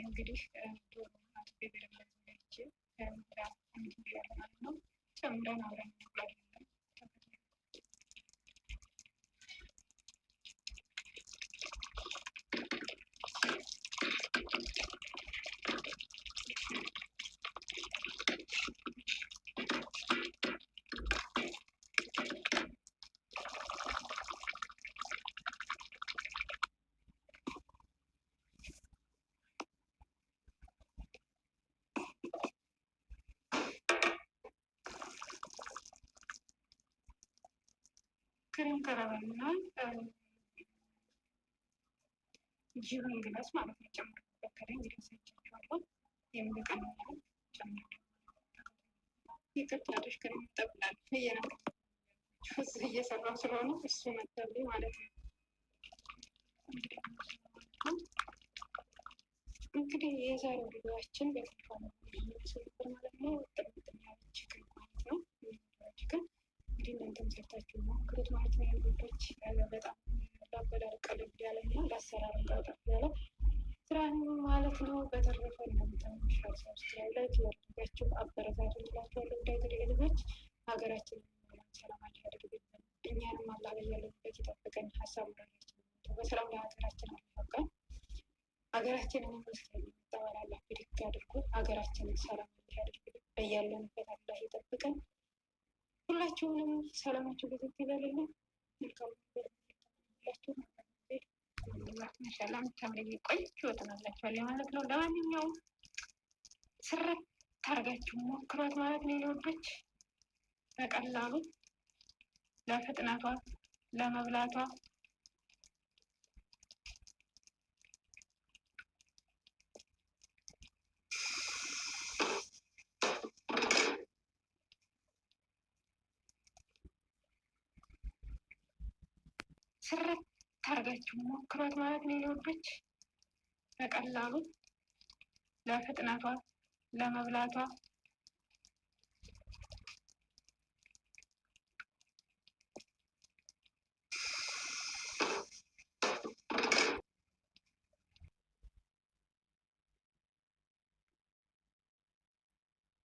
እንግዲህ ዶሮ ቤበረች ነው ጨምረን አብረን እንቁላለን። ክሬም ከረበና ጅብን ግላስ ማለት ነው ጨምረንበት ከላይ እንግዲህ ሰጭቸዋለሁ የሚበቃን ያህል ጨምረን ይቅርታለሽ ክሬም ይጠብላል እየሰራሁ ስለሆነ እሱ መጥቶልኝ ማለት ነው። እንግዲህ የዛሬው ቪዲዮአችን በተፋለ የሚመስልበት ማለት ነው። ጥምጥም ያለች ችግር ማለት ነው። ችግር እንግዲህ እናንተም ሰርታችሁ ሞክሩት ማለት ነው። ልጆች በጣም ላበላል ቀለል ያለ እና ለአሰራር ቀልጠፍ ያለ ስራ ነው ማለት ነው። በተረፈ እናንተም ሻር ሰብስክራይብ ላይክ ያደርጋችሁ አበረታቱ እንላችኋለን። እንዳይገር ልጆች ሀገራችንን ሰላም ያደርግልን፣ እኛንም አላህ በያለንበት ይጠብቀን። ሀሳብ በሰላም ለሀገራችን አልፈቀን ሀገራችንን መስል ይጠባላላ ብድግ አድርጎ ሀገራችንን ሰላም ያደርግልን፣ በያለንበት አላህ ይጠብቀን። ሁላችሁንም ሰላማችሁ በዘት ይበልልን። መልካም ሁላችሁ ማሻአላህ ተምሪ ቆይ ትወጣላችኋል ማለት ነው። ለማንኛውም ስረት ታርጋችሁ ሞክሯት ማለት ነው። ልጆች በቀላሉ ለፍጥነቷ ለመብላቷ ስረት ታርጋችሁ ሞክሯት ማለት ነው። ልጆች በቀላሉ ለፍጥነቷ ለመብላቷ